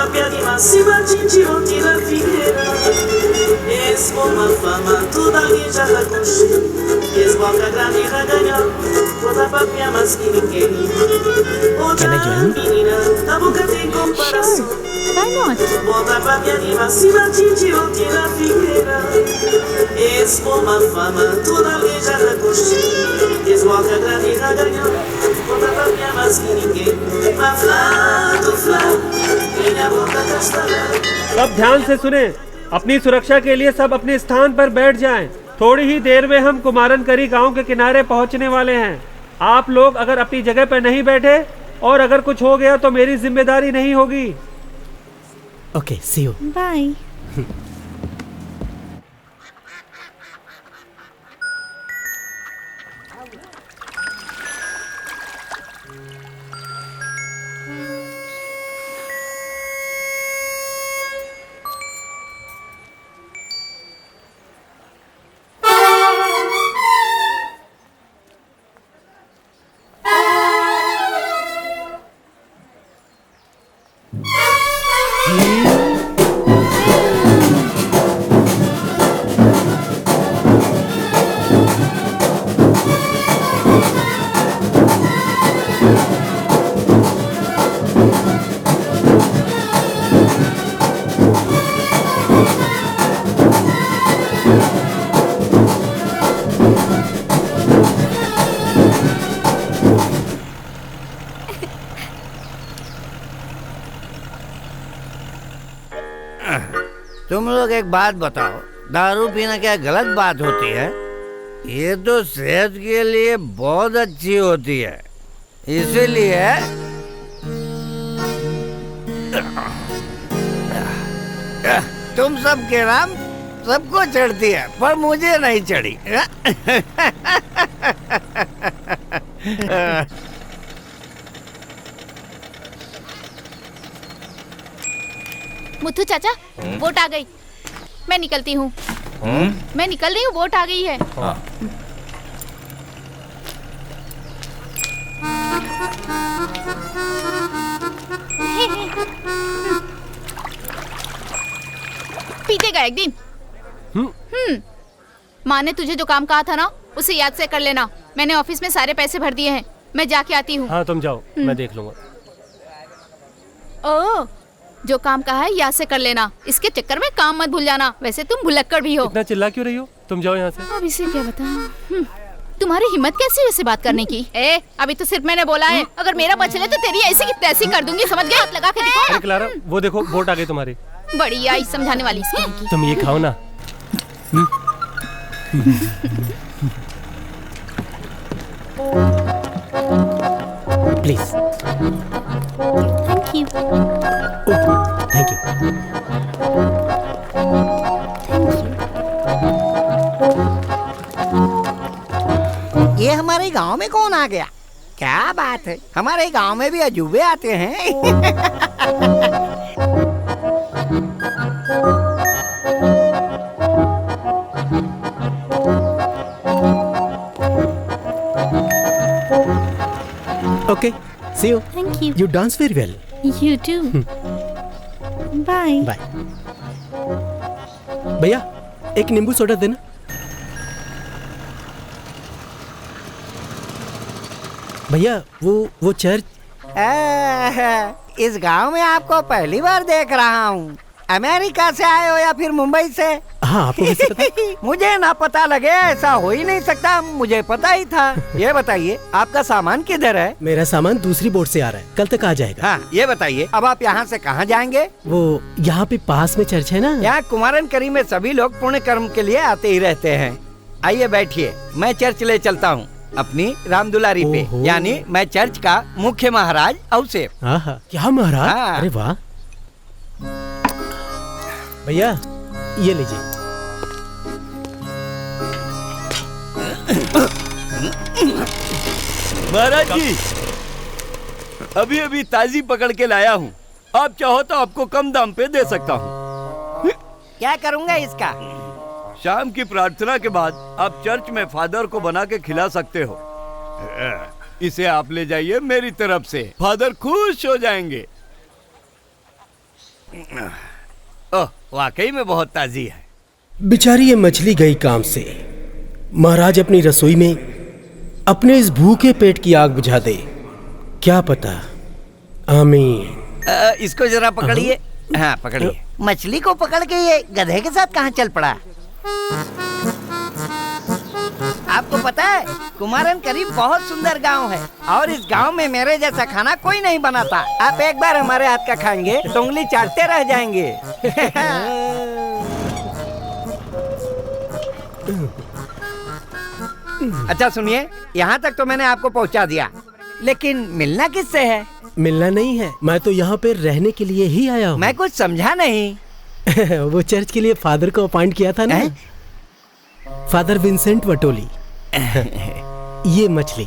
papel de maciba tintiu tira figueira. Esse uma fama, tudo alguém já reconheceu. Esse boca grande reganhou, toda papel mas que ninguém. Outra menina, a boca tem comparação. Why not? Bota papel de maciba tintiu tira figueira. Esse uma fama, tudo alguém já reconheceu. Esse boca grande reganhou, toda papel mas que ninguém. सब ध्यान से सुने। अपनी सुरक्षा के लिए सब अपने स्थान पर बैठ जाएं। थोड़ी ही देर में हम कुमारनकरी गांव के किनारे पहुंचने वाले हैं। आप लोग अगर अपनी जगह पर नहीं बैठे और अगर कुछ हो गया तो मेरी जिम्मेदारी नहीं होगी। Okay, see you. बाय। तुम लोग एक बात बताओ, दारू पीना क्या गलत बात होती है? ये तो सेहत के लिए बहुत अच्छी होती है, इसीलिए तुम सब के नाम सबको चढ़ती है पर मुझे नहीं चढ़ी। मुथु चाचा, वोट आ गई। मैं निकलती हूँ। मैं निकल रही हूँ, वोट आ गई है। पीटेगा एक दिन। माँ ने तुझे जो काम कहा था ना, उसे याद से कर लेना। मैंने ऑफिस में सारे पैसे भर दिए हैं। मैं जाके आती हूँ। हाँ तुम जाओ, मैं देख लूंगा। ओ, जो काम कहा है याद से कर लेना। इसके चक्कर में काम मत भूल जाना। वैसे तुम भुलक्कड़ भी हो। इतना चिल्ला क्यों रही हो? तुम जाओ यहाँ से। अब इसे क्या बताऊं? तुम्हारी हिम्मत कैसी है ऐसे बात करने की? अभी तो सिर्फ मैंने बोला है। अगर मेरा बचले तो तेरी ऐसी की तैसी कर दूंगी, समझ गए? हाथ लगा के दिखाओ। अरे क्लारा, वो देखो वोट आ गई तुम्हारी। बड़ी आई समझाने वाली इसकी। तुम ये खाओ ना। Please. Thank you. Thank you. ये हमारे गांव में कौन आ गया? क्या बात है, हमारे गांव में भी अजूबे आते हैं। Okay, see you. Thank you. You dance very well. You too. Bye. Bye. भैया, एक नींबू सोडा देना। भैया, वो चर्च। इस गांव में आपको पहली बार देख रहा हूँ। अमेरिका से आए हो या फिर मुंबई से? हाँ, आपको कैसे पता? मुझे ना पता लगे ऐसा हो ही नहीं सकता, मुझे पता ही था। ये बताइए, आपका सामान किधर है? मेरा सामान दूसरी बोट से आ रहा है, कल तक आ जाएगा। हाँ, ये बताइए, अब आप यहाँ से कहाँ जाएंगे? वो यहाँ पे पास में चर्च है ना। यहाँ कुमारनकरी में सभी लोग पुण्य कर्म के लिए आते ही रहते हैं। आइए बैठिए, मैं चर्च ले चलता हूँ अपनी रामदुलारी पे, यानी मैं चर्च का मुख्य महाराज औसेफ। क्या महाराज? हाँ। अरे वाह। भैया, ये लीजिए। महाराज जी, अभी अभी ताजी पकड़ के लाया हूँ। आप चाहो तो आपको कम दाम पे दे सकता हूँ। क्या करूँगा इसका? शाम की प्रार्थना के बाद आप चर्च में फादर को बना के खिला सकते हो। इसे आप ले जाइए मेरी तरफ से, फादर खुश हो जाएंगे। ओह, वाकई में बहुत ताजी है। बेचारी ये मछली गई काम से। महाराज अपनी रसोई में अपने इस भूखे पेट की आग बुझा दे, क्या पता। आमीन। इसको जरा पकड़िए। हाँ पकड़िए। मछली को पकड़ के ये गधे के साथ कहाँ चल पड़ा? आपको पता है कुमारन करीब बहुत सुंदर गांव है और इस गांव में मेरे जैसा खाना कोई नहीं बनाता। आप एक बार हमारे हाथ का खाएंगे तो उंगली चाटते रह जाएंगे। अच्छा सुनिए, यहाँ तक तो मैंने आपको पहुँचा दिया, लेकिन मिलना किससे है? मिलना नहीं है, मैं तो यहाँ पे रहने के लिए ही आया हूँ। मैं कुछ समझा नहीं। वो चर्च के लिए फादर को अपॉइंट किया था ना, फादर विंसेंट वटोली। ये मछली।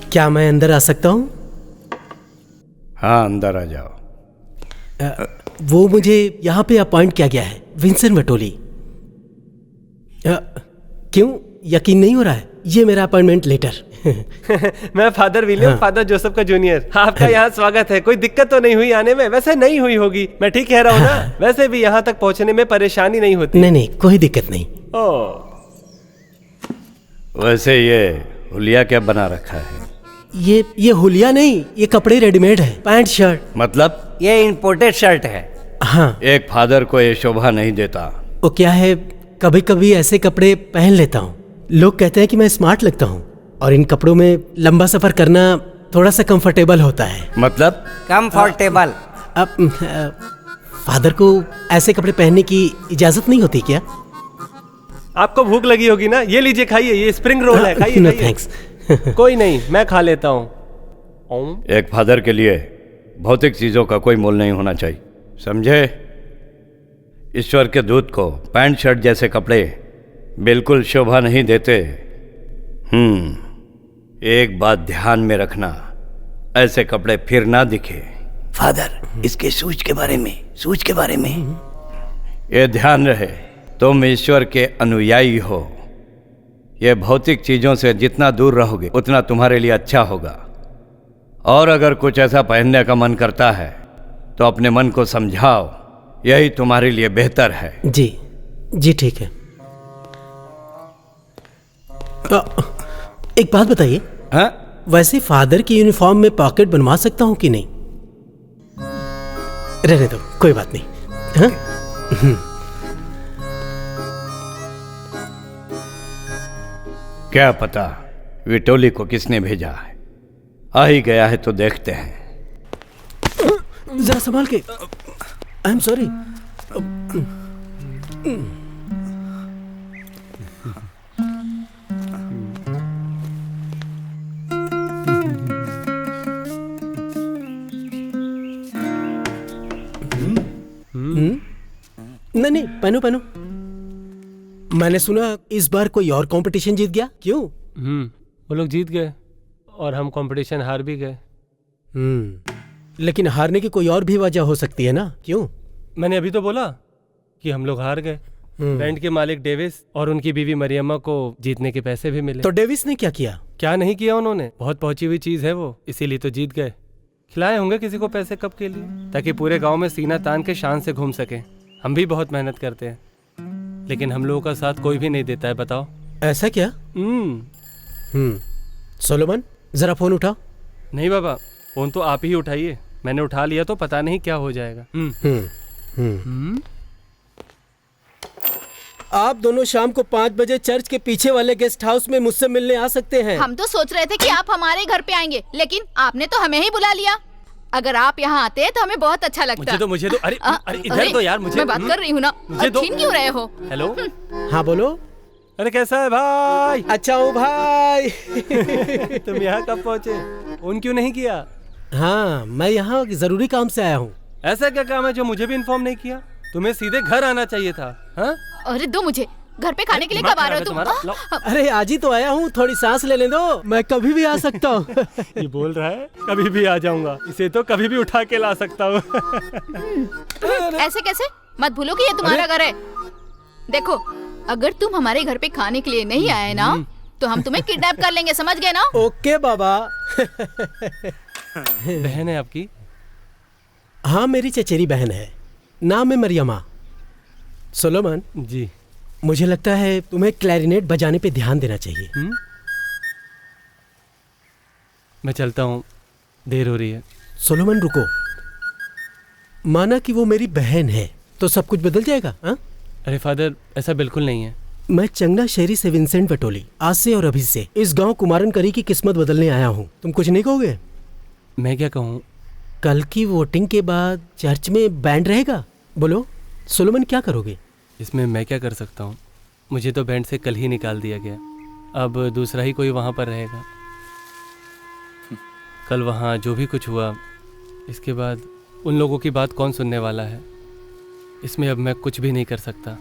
क्या मैं अंदर आ सकता हूँ? हाँ अंदर आ जाओ। वो मुझे यहाँ पे अपॉइंट किया गया है, विंसेंट वटोली। क्यों यकीन नहीं हो रहा है? ये मेरा अपॉइंटमेंट लेटर। मैं फादर विलियम, फादर जोसेफ का जूनियर। आपका यहाँ स्वागत है। कोई दिक्कत तो नहीं हुई आने में? वैसे नहीं हुई होगी, मैं ठीक कह रहा हूँ ना? वैसे भी यहाँ तक पहुँचने में परेशानी नहीं होती। नहीं, कोई दिक्कत नहीं। वैसे ये हुलिया क्या बना रखा है? ये हुलिया नहीं, ये कपड़े रेडीमेड है, पैंट शर्ट। मतलब? ये इम्पोर्टेड शर्ट है। हाँ। एक फादर को ये शोभा नहीं देता। वो क्या है, कभी कभी ऐसे कपड़े पहन लेता हूँ। लोग कहते हैं कि मैं स्मार्ट लगता हूँ और इन कपड़ों में लंबा सफर करना थोड़ा सा कंफर्टेबल होता है। मतलब? कंफर्टेबल। अब फादर को ऐसे कपड़े पहनने की इजाजत नहीं होती क्या? आपको भूख लगी होगी ना, ये लीजिए खाइए, ये स्प्रिंग रोल है, खाइए। No thanks. कोई नहीं, मैं खा लेता हूँ। एक फादर के लिए भौतिक चीजों का कोई मोल नहीं होना चाहिए, समझे? ईश्वर के दूत को पैंट शर्ट जैसे कपड़े बिल्कुल शोभा नहीं देते। एक बात ध्यान में रखना, ऐसे कपड़े फिर ना दिखे। फादर, इसके सूच के बारे में ये ध्यान रहे, तुम ईश्वर के अनुयायी हो। ये भौतिक चीजों से जितना दूर रहोगे उतना तुम्हारे लिए अच्छा होगा। और अगर कुछ ऐसा पहनने का मन करता है तो अपने मन को समझाओ, यही तुम्हारे लिए बेहतर है। जी ठीक है। एक बात बताइए, वैसे फादर की यूनिफॉर्म में पॉकेट बनवा सकता हूँ कि नहीं? रहने दो, कोई बात नहीं। हाँ? क्या पता विटोली को किसने भेजा है। आ ही गया है तो देखते हैं। जरा संभाल के। I am sorry. नहीं, पहनो। मैंने सुना इस बार कोई और कंपटीशन जीत गया, क्यों? वो लोग जीत गए और हम कंपटीशन हार भी गए। लेकिन हारने की कोई और भी वजह हो सकती है ना, क्यों? मैंने अभी तो बोला कि हम लोग हार गए। बैंड के मालिक डेविस और उनकी बीवी मरियम्मा को जीतने के पैसे भी मिले। तो डेविस ने क्या किया? क्या नहीं किया उन्होंने, बहुत पहुंची हुई चीज है वो, इसीलिए तो जीत गए। खिलाए होंगे किसी को पैसे कब के लिए, ताकि पूरे गांव में सीना तान के शान से घूम सके। हम भी बहुत मेहनत करते हैं, लेकिन हम लोगों का साथ कोई भी नहीं देता है, बताओ। ऐसा क्या? सोलोमन, जरा फोन उठाओ। नहीं बाबा, फोन तो आप ही उठाइए। मैंने उठा लिया तो पता नहीं क्या हो जाएगा। आप दोनों शाम को 5 बजे चर्च के पीछे वाले गेस्ट हाउस में मुझसे मिलने आ सकते हैं। हम तो सोच रहे थे कि आप हमारे घर पे आएंगे, लेकिन आपने तो हमें ही बुला लिया। अगर आप यहाँ आते हैं तो हमें बहुत अच्छा लगता। मुझे तो अरे इधर तो यार, मुझे मैं बात कर रही हूँ ना, छीन क्यों रहे हो? हेलो, हाँ बोलो। अरे कैसा है भाई? अच्छा हूँ भाई। तुम यहाँ कब पहुँचे? फोन क्यों नहीं किया? हाँ, मैं यहाँ जरूरी काम से आया हूँ। ऐसा क्या काम है जो मुझे भी इन्फॉर्म नहीं किया? तुम्हें सीधे घर आना चाहिए था। हाँ? अरे दो मुझे, घर पे खाने के लिए कब आ रहे हो तुम? अरे आज ही तो आया हूँ, थोड़ी सांस लेने दो, मैं कभी भी आ सकता हूँ। ये बोल रहा है कभी भी आ जाऊंगा, इसे तो कभी भी उठा के ला सकता हूँ। ऐसे कैसे? मत भूलो कि ये तुम्हारा घर है। देखो, अगर तुम हमारे घर पे खाने के लिए नहीं आए ना तो हम तुम्हें किडनैप कर लेंगे, समझ गए ना? ओके बाबा। बहन है आपकी? हाँ, मेरी चचेरी बहन है, नाम है मरियमा। सोलोमन जी। मुझे लगता है तुम्हें क्लैरिनेट बजाने पे ध्यान देना चाहिए। मैं चलता हूँ, देर हो रही है। सोलोमन रुको, माना कि वो मेरी बहन है तो सब कुछ बदल जाएगा? हा? अरे फादर, ऐसा बिल्कुल नहीं है। मैं चंगना शहरी से विंसेंट वटोली आज से और अभी से इस गांव कुमारन करी की किस्मत बदलने आया हूँ। तुम कुछ नहीं कहोगे? मैं क्या कहूँ? कल की वोटिंग के बाद चर्च में बैंड रहेगा। बोलो सोलोमन, क्या करोगे? इसमें मैं क्या कर सकता हूँ? मुझे तो बैंड से कल ही निकाल दिया गया, अब दूसरा ही कोई वहाँ पर रहेगा। कल वहाँ जो भी कुछ हुआ, इसके बाद उन लोगों की बात कौन सुनने वाला है? इसमें अब मैं कुछ भी नहीं कर सकता।